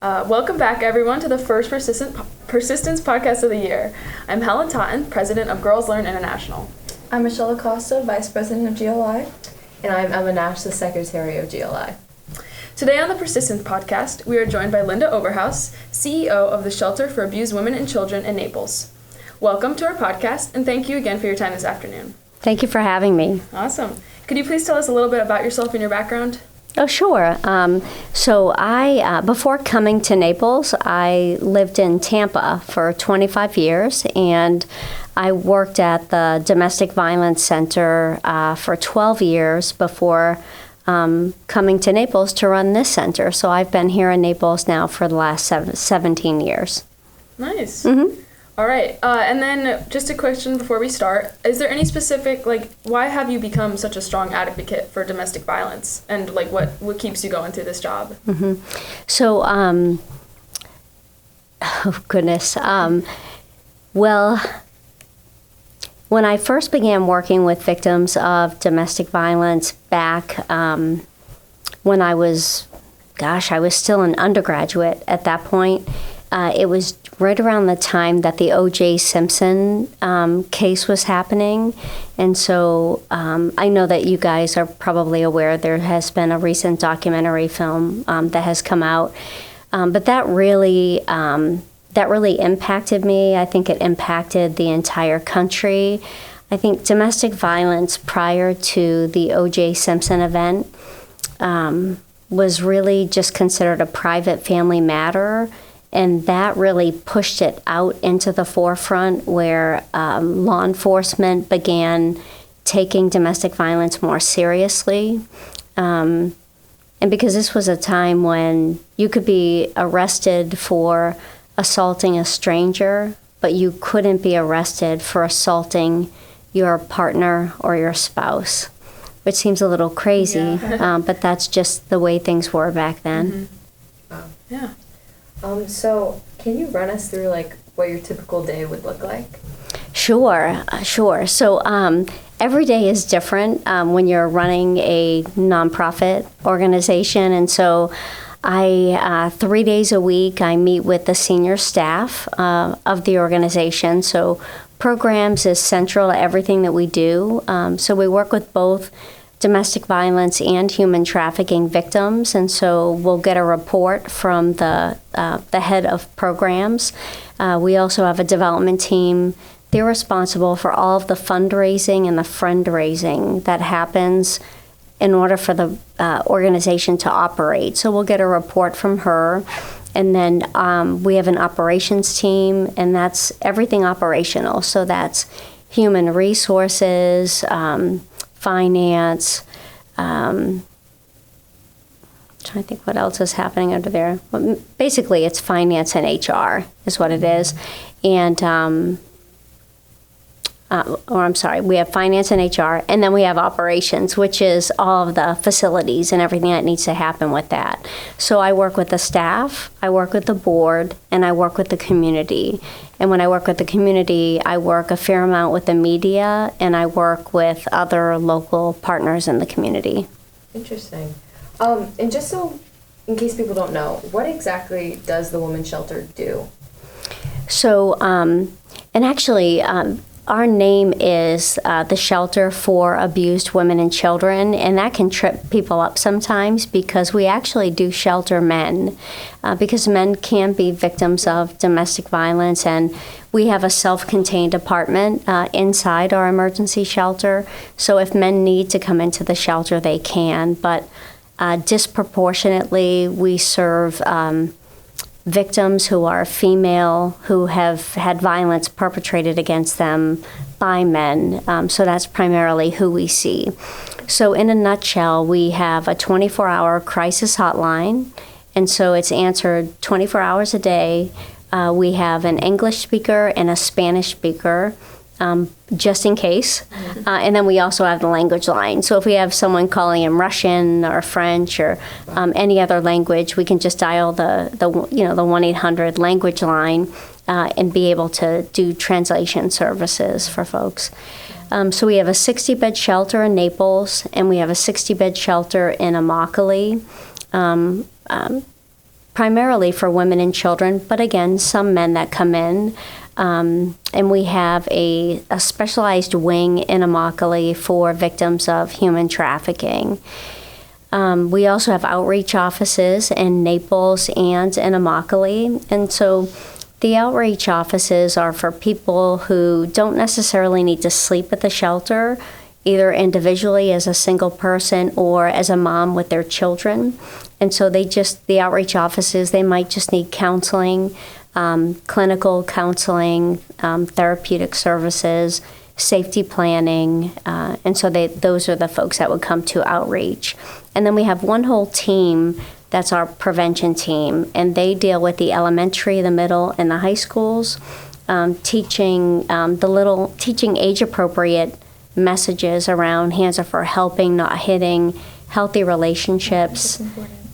Welcome back, everyone, to the first Persistence podcast of the year. I'm Helen Totten, president of Girls Learn International. I'm Michelle Acosta, vice president of GLI. And I'm Emma Nash, the secretary of GLI. Today on the Persistence podcast, we are joined by Linda Oberhaus, CEO of the Shelter for Abused Women and Children in Naples. Welcome to our podcast, and thank you again for your time this afternoon. Thank you for having me. Awesome. Could you please tell us a little bit about yourself and your background? Oh, sure. So I, before coming to Naples, I lived in Tampa for 25 years, and I worked at the Domestic Violence Center for 12 years before coming to Naples to run this center. So I've been here in Naples now for the last 17 years. Nice. Mm-hmm. All right. And then just a question before we start. Is there any specific, why have you become such a strong advocate for domestic violence? And, what keeps you going through this job? Mm-hmm. So, oh, goodness. Well, when I first began working with victims of domestic violence back when I was still an undergraduate at that point, it was right around the time that the O.J. Simpson case was happening. And so I know that you guys are probably aware there has been a recent documentary film that has come out. But that really impacted me. I think it impacted the entire country. I think domestic violence prior to the O.J. Simpson event was really just considered a private family matter. And that really pushed it out into the forefront where law enforcement began taking domestic violence more seriously. And because this was a time when you could be arrested for assaulting a stranger, but you couldn't be arrested for assaulting your partner or your spouse, which seems a little crazy, but that's just the way things were back then. Mm-hmm. Wow. Yeah. So can you run us through what your typical day would look like? Sure. So every day is different when you're running a nonprofit organization. And so 3 days a week, I meet with the senior staff of the organization. So programs is central to everything that we do. So we work with both domestic violence and human trafficking victims, and so we'll get a report from the head of programs. We also have a development team. They're responsible for all of the fundraising and the friend-raising that happens in order for the organization to operate. So we'll get a report from her, and then we have an operations team, and that's everything operational. So that's human resources, finance, trying to think what else is happening under there. Well, basically, it's finance and HR is what it is. And, we have finance and HR, and then we have operations, which is all of the facilities and everything that needs to happen with that. So I work with the staff, I work with the board, and I work with the community. And when I work with the community, I work a fair amount with the media, and I work with other local partners in the community. Interesting. And just so, in case people don't know, what exactly does the Women's Shelter do? So, and actually, our name is the Shelter for Abused Women and Children, and that can trip people up sometimes because we actually do shelter men, because men can be victims of domestic violence, and we have a self-contained apartment inside our emergency shelter. So if men need to come into the shelter, they can, but disproportionately we serve victims who are female, who have had violence perpetrated against them by men. So that's primarily who we see. So in a nutshell, we have a 24-hour crisis hotline, and so it's answered 24 hours a day. We have an English speaker and a Spanish speaker, just in case. And then we also have the language line. So if we have someone calling in Russian or French or any other language, we can just dial the 1-800 language line and be able to do translation services for folks. So we have a 60-bed shelter in Naples, and we have a 60-bed shelter in Immokalee. primarily for women and children, but again, some men that come in. And we have a specialized wing in Immokalee for victims of human trafficking. We also have outreach offices in Naples and in Immokalee. And so the outreach offices are for people who don't necessarily need to sleep at the shelter, either individually as a single person or as a mom with their children. And so the outreach offices, they might just need counseling, clinical counseling, therapeutic services, safety planning, and so those are the folks that would come to outreach. And then we have one whole team that's our prevention team, and they deal with the elementary, the middle, and the high schools, teaching age-appropriate messages around hands are for helping, not hitting, healthy relationships,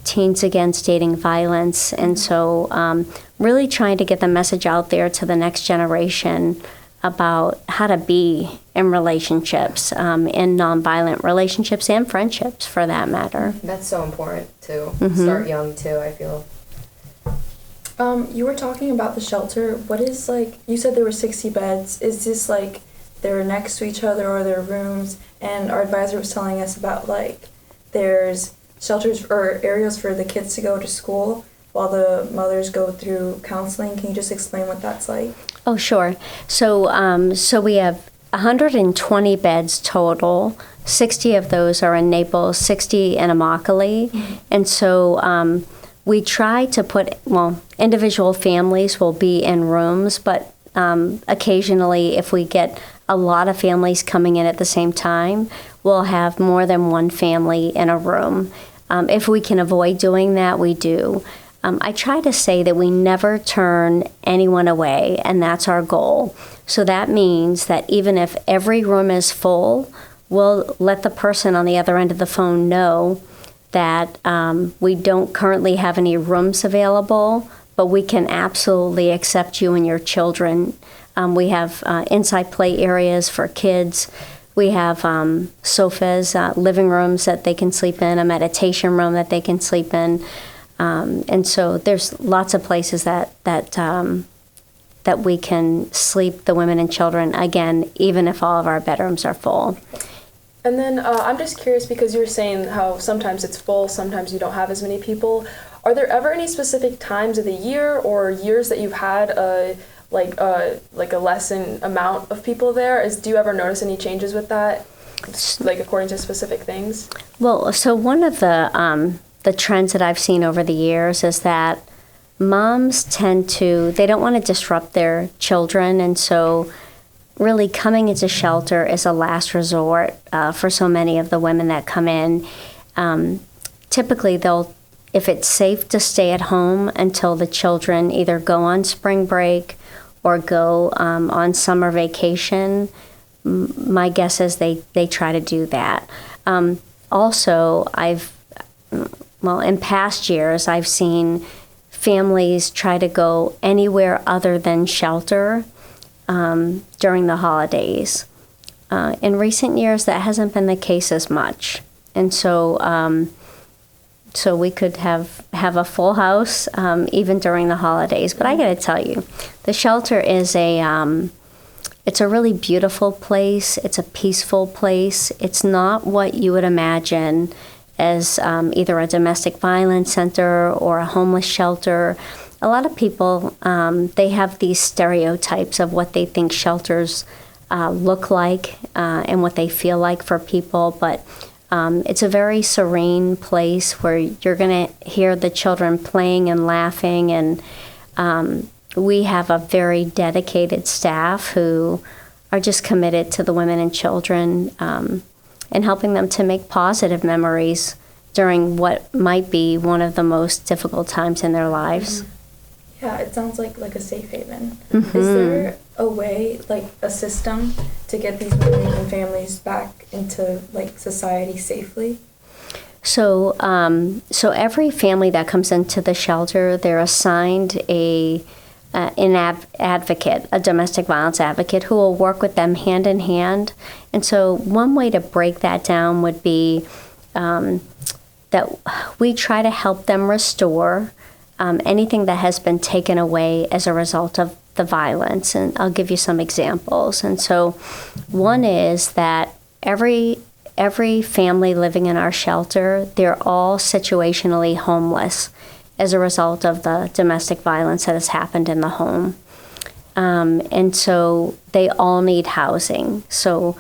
teens against dating violence, and so really trying to get the message out there to the next generation about how to be in relationships, in nonviolent relationships and friendships, for that matter. That's so important to start young too, I feel. You were talking about the shelter. What is, like, you said there were 60 beds. Is this like they're next to each other or they're rooms? And our advisor was telling us about, like, there's shelters or areas for the kids to go to school while the mothers go through counseling. Can you just explain what that's like? Oh, sure. So we have 120 beds total. 60 of those are in Naples, 60 in Immokalee. And so we try to put, individual families will be in rooms, but occasionally if we get a lot of families coming in at the same time, we'll have more than one family in a room. If we can avoid doing that, we do. I try to say that we never turn anyone away, and that's our goal. So that means that even if every room is full, we'll let the person on the other end of the phone know that we don't currently have any rooms available, but we can absolutely accept you and your children. We have inside play areas for kids. We have sofas, living rooms that they can sleep in, a meditation room that they can sleep in. And so there's lots of places that we can sleep the women and children, again, even if all of our bedrooms are full. And then I'm just curious, because you were saying how sometimes it's full, sometimes you don't have as many people. Are there ever any specific times of the year or years that you've had a less amount of people there? Do you ever notice any changes with that, like according to specific things? Well, so one of the trends that I've seen over the years is that moms they don't want to disrupt their children, and so really coming into shelter is a last resort for so many of the women that come in. Typically, if it's safe to stay at home until the children either go on spring break or go on summer vacation, my guess is they try to do that. Also, in past years, I've seen families try to go anywhere other than shelter during the holidays. In recent years, that hasn't been the case as much. And so we could have a full house even during the holidays. But I got to tell you, the shelter is it's a really beautiful place. It's a peaceful place. It's not what you would imagine as either a domestic violence center or a homeless shelter. A lot of people, they have these stereotypes of what they think shelters look like and what they feel like for people, but it's a very serene place where you're going to hear the children playing and laughing, and we have a very dedicated staff who are just committed to the women and children and helping them to make positive memories during what might be one of the most difficult times in their lives. Yeah, it sounds like a safe haven. Mm-hmm. Is there a way, like a system, to get these women and families back into society safely? So every family that comes into the shelter, they're assigned an advocate, a domestic violence advocate, who will work with them hand in hand. And so one way to break that down would be that we try to help them restore anything that has been taken away as a result of the violence. And I'll give you some examples. And so one is that every family living in our shelter, they're all situationally homeless as a result of the domestic violence that has happened in the home. And so they all need housing. So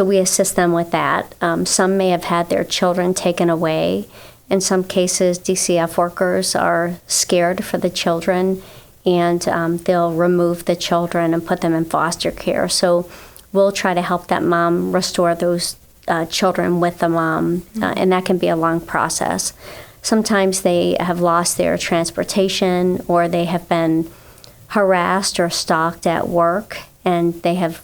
we assist them with that. Some may have had their children taken away. In some cases, DCF workers are scared for the children, and they'll remove the children and put them in foster care. So we'll try to help that mom restore those children with the mom, and that can be a long process. Sometimes they have lost their transportation, or they have been harassed or stalked at work, and they have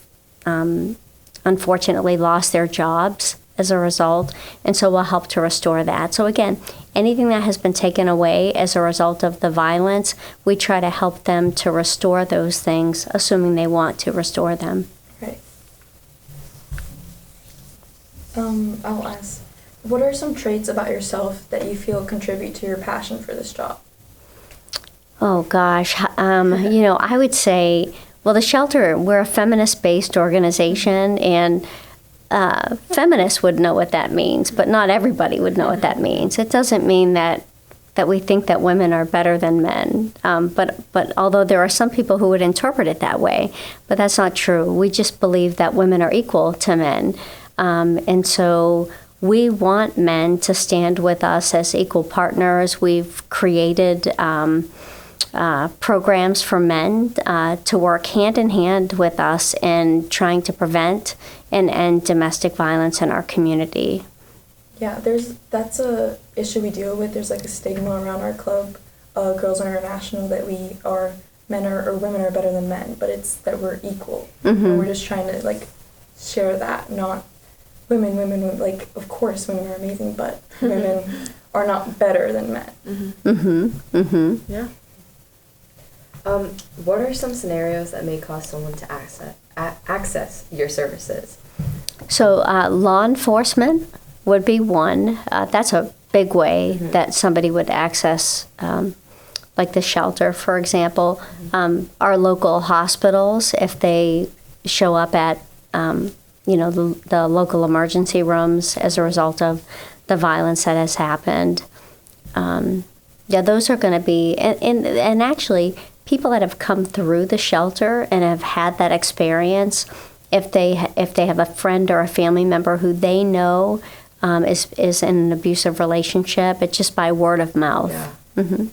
unfortunately lost their jobs as a result, and so we'll help to restore that. So again, anything that has been taken away as a result of the violence, we try to help them to restore those things, assuming they want to restore them. Right. I'll ask, what are some traits about yourself that you feel contribute to your passion for this job? Oh gosh, I would say, well, the shelter, we're a feminist-based organization, and feminists would know what that means, but not everybody would know what that means. It doesn't mean that we think that women are better than men, but although there are some people who would interpret it that way, but that's not true. We just believe that women are equal to men, and so we want men to stand with us as equal partners. We've created programs for men to work hand in hand with us in trying to prevent and end domestic violence in our community. Yeah, that's a issue we deal with. There's like a stigma around our club, Girls International, that men or women are better than men, but it's that we're equal. Mm-hmm. And we're just trying to like share that, not women. Like, of course, women are amazing, but women are not better than men. Mm-hmm. Mm-hmm. Mm-hmm. Yeah. What are some scenarios that may cause someone to access your services? So law enforcement would be one. That's a big way that somebody would access, like the shelter, for example. Our local hospitals, if they show up at, the local emergency rooms as a result of the violence that has happened. Those are going to be, and actually, people that have come through the shelter and have had that experience, if they have a friend or a family member who they know is in an abusive relationship, it's just by word of mouth. Yeah. Mm-hmm.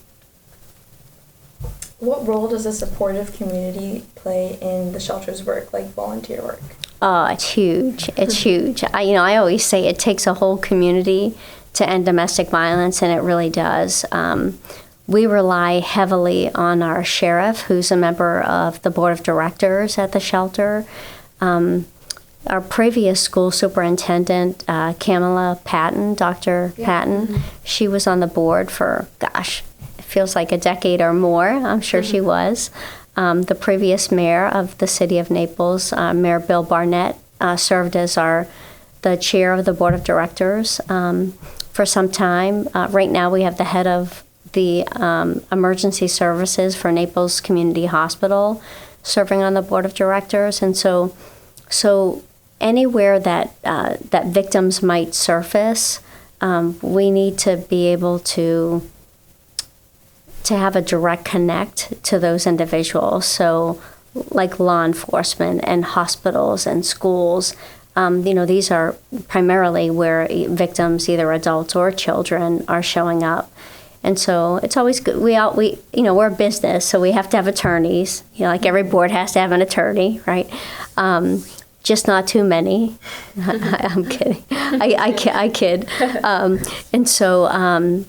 What role does a supportive community play in the shelter's work, like volunteer work? Oh, it's huge. It's huge. I always say it takes a whole community to end domestic violence, and it really does. We rely heavily on our sheriff, who's a member of the board of directors at the shelter. Our previous school superintendent, Kamala Patton, Dr. Patton, she was on the board for, it feels like a decade or more. I'm sure she was. The previous mayor of the city of Naples, Mayor Bill Barnett, served as the chair of the board of directors for some time. Right now we have the head of the emergency services for Naples Community Hospital serving on the board of directors. And so anywhere that victims might surface, we need to be able to have a direct connect to those individuals. So like law enforcement and hospitals and schools, these are primarily where victims, either adults or children, are showing up. And so it's always good. We're a business, so we have to have attorneys. Like every board has to have an attorney, right? Just not too many. I'm kidding. I kid. And so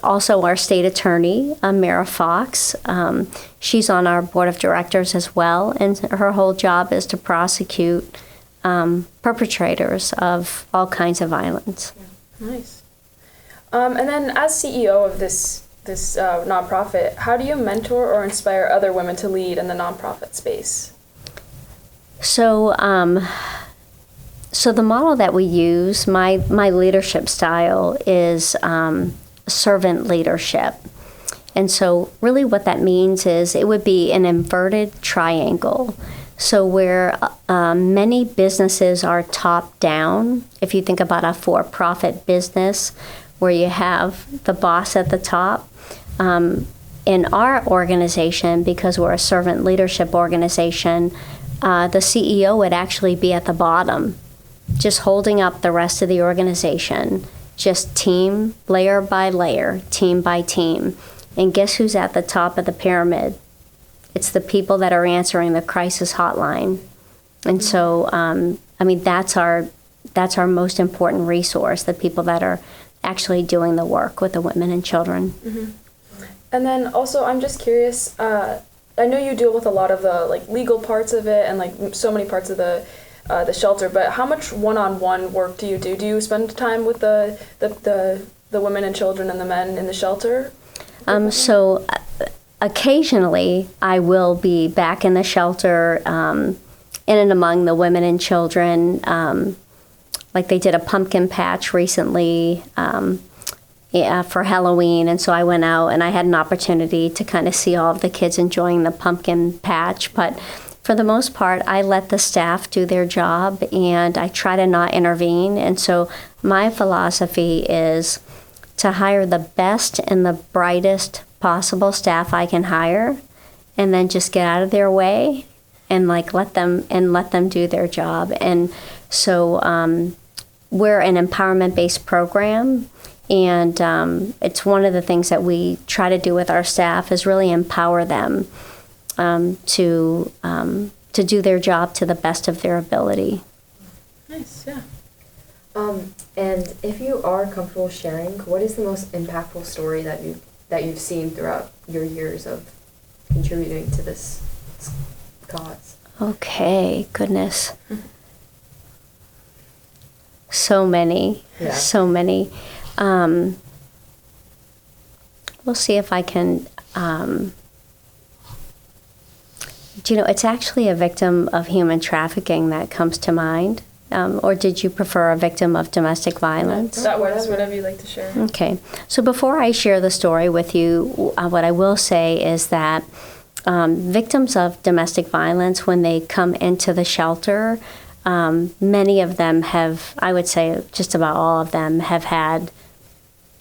also our state attorney, Mara Fox, she's on our board of directors as well, and her whole job is to prosecute perpetrators of all kinds of violence. Yeah. Nice. And then as CEO of this nonprofit, how do you mentor or inspire other women to lead in the nonprofit space? So the model that we use, my leadership style is servant leadership. And so really what that means is it would be an inverted triangle. So where many businesses are top down, if you think about a for-profit business where you have the boss at the top, in our organization, because we're a servant leadership organization, the CEO would actually be at the bottom, just holding up the rest of the organization, just team, layer by layer, team by team. And guess who's at the top of the pyramid? It's the people that are answering the crisis hotline. And so, that's our most important resource, the people that are actually doing the work with the women and children. Mm-hmm. And then also, I'm just curious, I know you deal with a lot of the legal parts of it and so many parts of the shelter, but how much one-on-one work do you do? Do you spend time with the women and children and the men in the shelter? So occasionally I will be back in the shelter in and among the women and children. Like they did a pumpkin patch recently for Halloween, and so I went out and I had an opportunity to kind of see all of the kids enjoying the pumpkin patch. But for the most part, I let the staff do their job and I try to not intervene. And so my philosophy is to hire the best and the brightest possible staff I can hire, and then just get out of their way and let them do their job. And so we're an empowerment-based program, and it's one of the things that we try to do with our staff is really empower them to do their job to the best of their ability. Nice, yeah. And if you are comfortable sharing, what is the most impactful story that you've seen throughout your years of contributing to this cause? Okay, goodness. So many. We'll see if I can. It's actually a victim of human trafficking that comes to mind. Or did you prefer a victim of domestic violence? That was whatever you'd like to share. Okay. So before I share the story with you, what I will say is that victims of domestic violence, when they come into the shelter, many of them have, I would say just about all of them, have had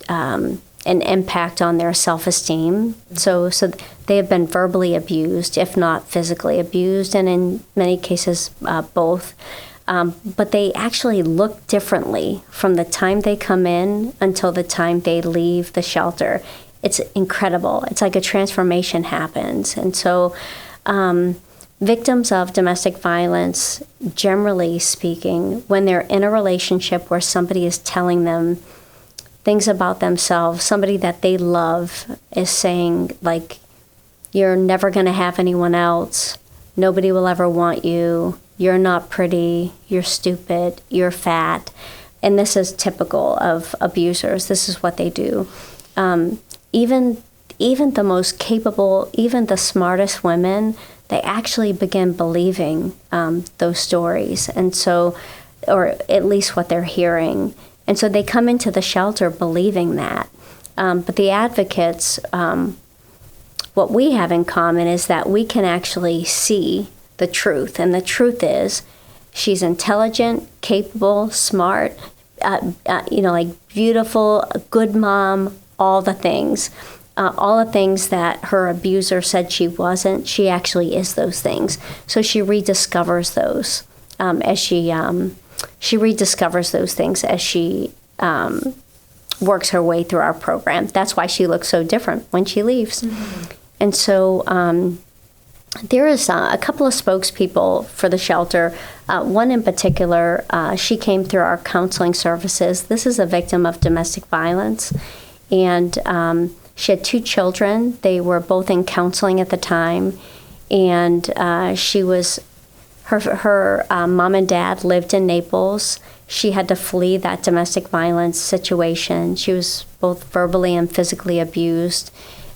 an impact on their self-esteem. So they have been verbally abused, if not physically abused, and in many cases, both. But they actually look differently from the time they come in until the time they leave the shelter. It's incredible. It's like a transformation happens. And so victims of domestic violence, generally speaking, when they're in a relationship where somebody is telling them things about themselves, somebody that they love is saying, you're never going to have anyone else, nobody will ever want you, you're not pretty, you're stupid, you're fat. And this is typical of abusers. This is what they do. Even the most capable, even the smartest women, they actually begin believing those stories. And so, or at least what they're hearing. And so they come into the shelter believing that. But the advocates, what we have in common is that we can actually see the truth. And the truth is she's intelligent, capable, smart, beautiful, a good mom, all the things. All the things that her abuser said she wasn't, she actually is those things. So she rediscovers those as she rediscovers those things as she works her way through our program. That's why she looks so different when she leaves. Mm-hmm. And so there is a couple of spokespeople for the shelter. One in particular, she came through our counseling services. This is a victim of domestic violence. And she had 2 children. They were both in counseling at the time. And her mom and dad lived in Naples. She had to flee that domestic violence situation. She was both verbally and physically abused.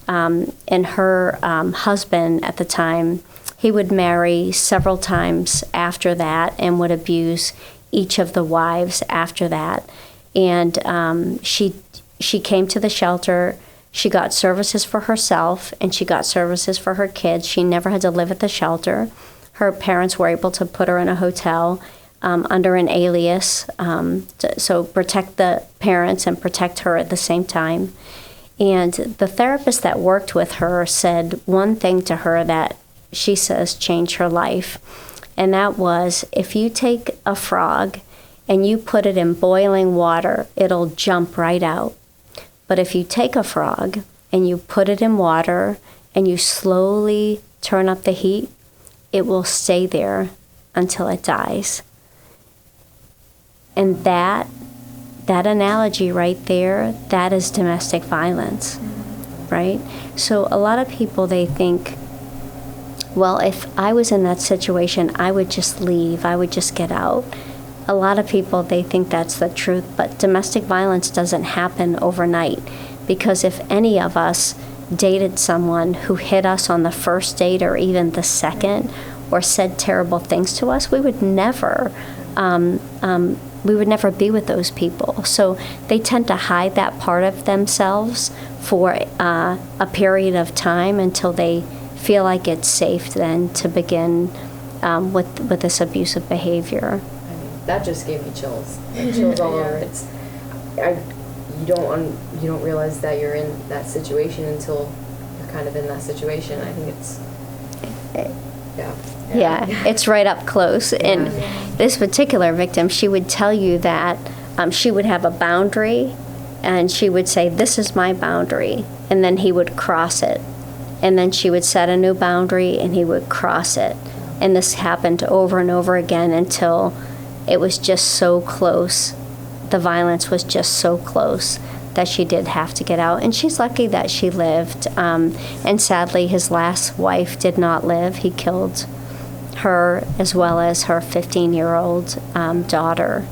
And her husband at the time, he would marry several times after that and would abuse each of the wives after that. And she she came to the shelter. She got services for herself and she got services for her kids. She never had to live at the shelter. Her parents were able to put her in a hotel under an alias, so protect the parents and protect her at the same time. And the therapist that worked with her said one thing to her that she says changed her life. And that was, if you take a frog and you put it in boiling water, it'll jump right out. But if you take a frog and you put it in water and you slowly turn up the heat, it will stay there until it dies. And that analogy right there, that is domestic violence, right? So a lot of people, they think, well, if I was in that situation, I would just leave, I would just get out. A lot of people, they think that's the truth, but domestic violence doesn't happen overnight, because if any of us dated someone who hit us on the first date or even the second, or said terrible things to us, we would never be with those people. So they tend to hide that part of themselves for a period of time until they feel like it's safe then to begin with this abusive behavior. I mean, that just gave me chills. Like, chills all over. You don't realize that you're in that situation until you're kind of in that situation. I think it's Yeah, it's right up close. And this particular victim, she would tell you that she would have a boundary, and she would say, "This is my boundary," and then he would cross it. And then she would set a new boundary, and he would cross it. And this happened over and over again until it was just so close. The violence was just so close that she did have to get out. And she's lucky that she lived. And sadly, his last wife did not live. He killed her as well as her 15-year-old daughter.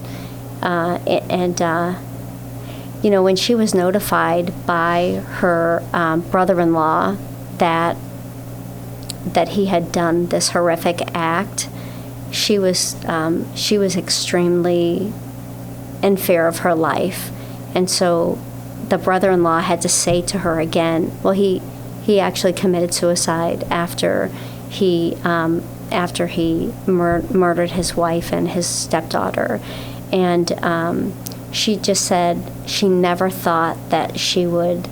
When she was notified by her brother-in-law that he had done this horrific act, she was extremely in fear of her life. And so the brother-in-law had to say to her again, well, he actually committed suicide after he murdered his wife and his stepdaughter. And she just said she never thought that he would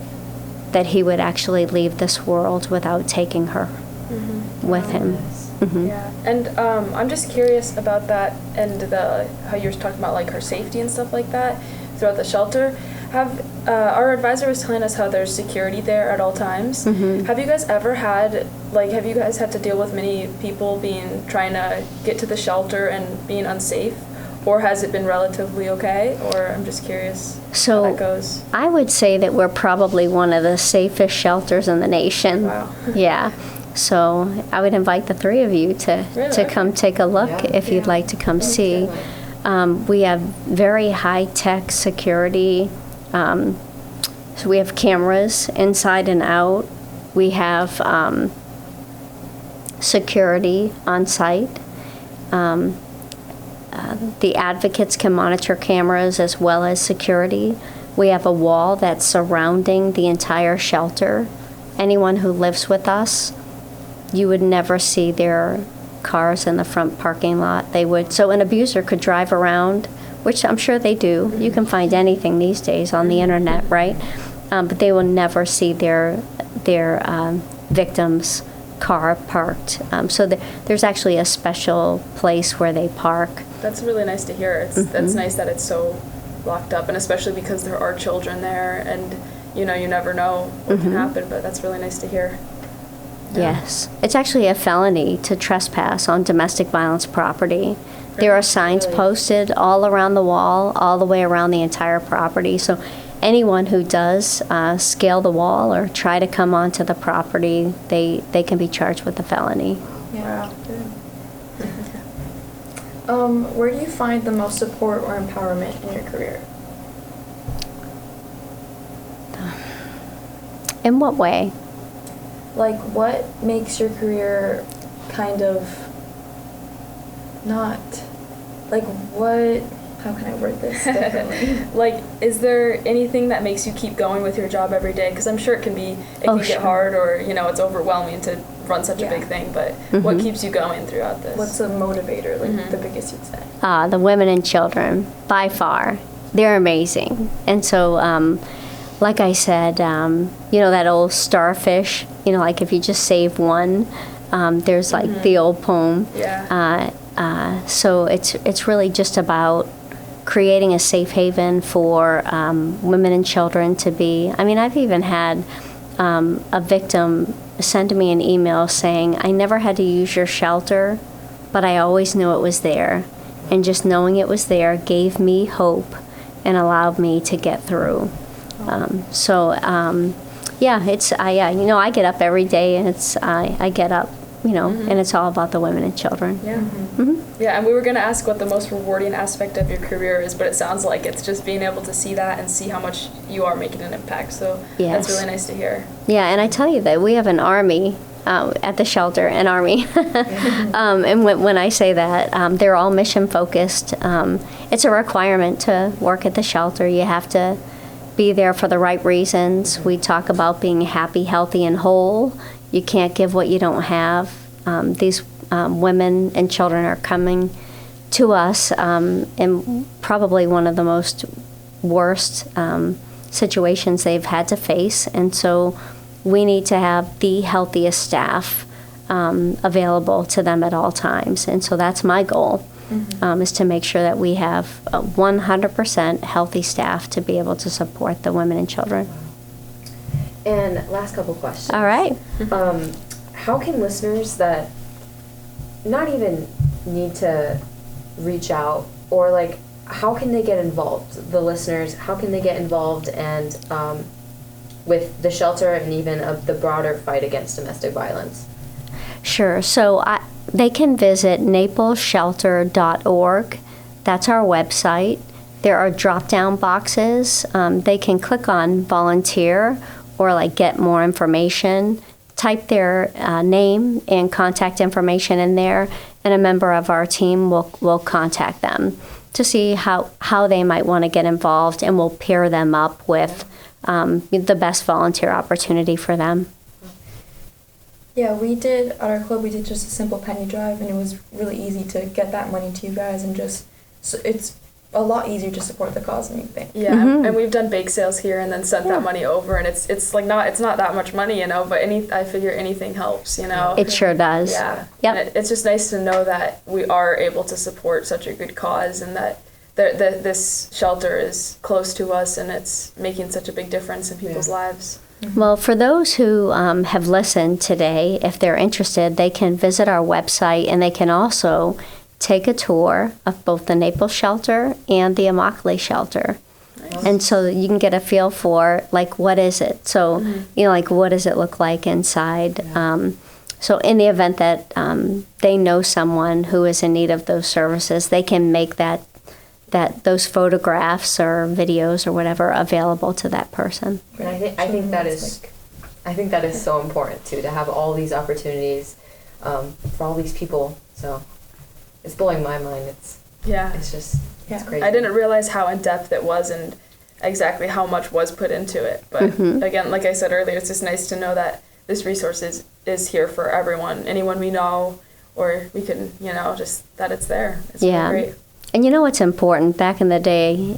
actually leave this world without taking her with him. Mm-hmm. Yeah, and I'm just curious about that and how you were talking about like her safety and stuff like that throughout the shelter. Our advisor was telling us how there's security there at all times. Mm-hmm. Have you guys ever had to deal with many people trying to get to the shelter and being unsafe? Or has it been relatively okay? Or I'm just curious how that goes. I would say that we're probably one of the safest shelters in the nation. Wow. Yeah. So I would invite the three of you to come take a look if you'd like to come see. We have very high-tech security. So we have cameras inside and out. We have security on site. The advocates can monitor cameras as well as security. We have a wall that's surrounding the entire shelter. Anyone who lives with us, you would never see their cars in the front parking lot. So an abuser could drive around, which I'm sure they do. You can find anything these days on the internet, right? But they will never see their victim's car parked. So there's actually a special place where they park. That's really nice to hear. That's nice that it's so locked up, and especially because there are children there, and you never know what can happen, but that's really nice to hear. Yeah. Yes. It's actually a felony to trespass on domestic violence property. There are signs posted all around the wall, all the way around the entire property. So anyone who does scale the wall or try to come onto the property, they can be charged with a felony. Yeah. Where do you find the most support or empowerment in your career? In what way? Like, what makes your career kind of not, like, how can I word this differently? Like, is there anything that makes you keep going with your job every day? Because I'm sure it can get hard, or it's overwhelming to run such a big thing. But what keeps you going throughout this? What's a motivator? Like the biggest you'd say? The women and children, by far, they're amazing. And so, like I said, that old starfish. Like if you just save one, there's like the old poem. Yeah. So it's really just about creating a safe haven for women and children to be. I mean, I've even had a victim send me an email saying, I never had to use your shelter, but I always knew it was there. And just knowing it was there gave me hope and allowed me to get through. I get up every day, and I get up, and it's all about the women and children. Yeah. Yeah, and we were going to ask what the most rewarding aspect of your career is, but it sounds like it's just being able to see that and see how much you are making an impact. So that's really nice to hear. Yeah, and I tell you that we have an army at the shelter, an army. And when I say that, they're all mission focused. It's a requirement to work at the shelter. You have to be there for the right reasons. We talk about being happy, healthy, and whole. You can't give what you don't have. These women and children are coming to us in probably one of the most worst situations they've had to face. And so we need to have the healthiest staff available to them at all times. And so that's my goal, is to make sure that we have 100% healthy staff to be able to support the women and children. And last couple questions. All right. How can listeners that not even need to reach out, or like, how can they get involved? The listeners, how can they get involved and with the shelter and even of the broader fight against domestic violence? Sure. So they can visit napleshelter.org. That's our website. There are drop-down boxes. They can click on volunteer or like get more information. Type their name and contact information in there, and a member of our team will contact them to see how they might want to get involved, and we'll pair them up with the best volunteer opportunity for them. Yeah, we did, at our club, we did just a simple penny drive, and it was really easy to get that money to you guys, and just, so it's a lot easier to support the cause than you think. Yeah, and we've done bake sales here and then sent that money over, and it's not that much money, but I figure anything helps, It sure does. Yeah. Yep. And it's just nice to know that we are able to support such a good cause, and that this shelter is close to us, and it's making such a big difference in people's lives. Well, for those who have listened today, if they're interested, they can visit our website, and they can also take a tour of both the Naples shelter and the Immokalee shelter. Nice. And so you can get a feel for, like, what is it? So, like, what does it look like inside? Yeah. So in the event that they know someone who is in need of those services, they can make those photographs or videos or whatever available to that person. And I think that is so important too, to have all these opportunities for all these people. So it's blowing my mind. It's just it's crazy. I didn't realize how in depth it was and exactly how much was put into it. But again, like I said earlier, it's just nice to know that this resource is here for everyone, anyone we know, or we can, just that it's there. It's really great. And what's important? Back in the day,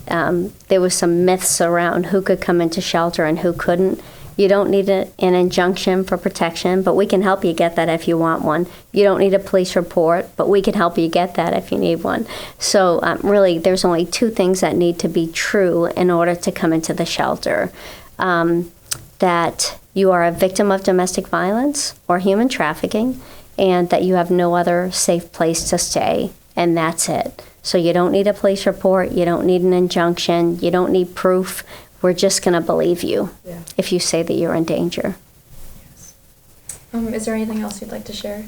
there was some myths around who could come into shelter and who couldn't. You don't need an injunction for protection, but we can help you get that if you want one. You don't need a police report, but we can help you get that if you need one. So really, there's only two things that need to be true in order to come into the shelter. That you are a victim of domestic violence or human trafficking, and that you have no other safe place to stay, and that's it. So you don't need a police report, you don't need an injunction, you don't need proof. We're just going to believe you if you say that you're in danger. Yes. Is there anything else you'd like to share?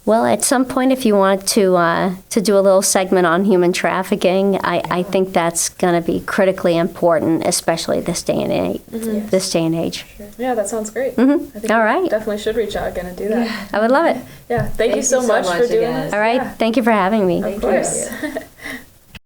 Well, at some point, if you want to do a little segment on human trafficking, I think that's going to be critically important, especially this day and age. This day and age. Sure. Yeah, that sounds great. All right. We definitely should reach out again and do that. I would love it. Yeah, thank you so much for doing this. All right, thank you for having me. Of course.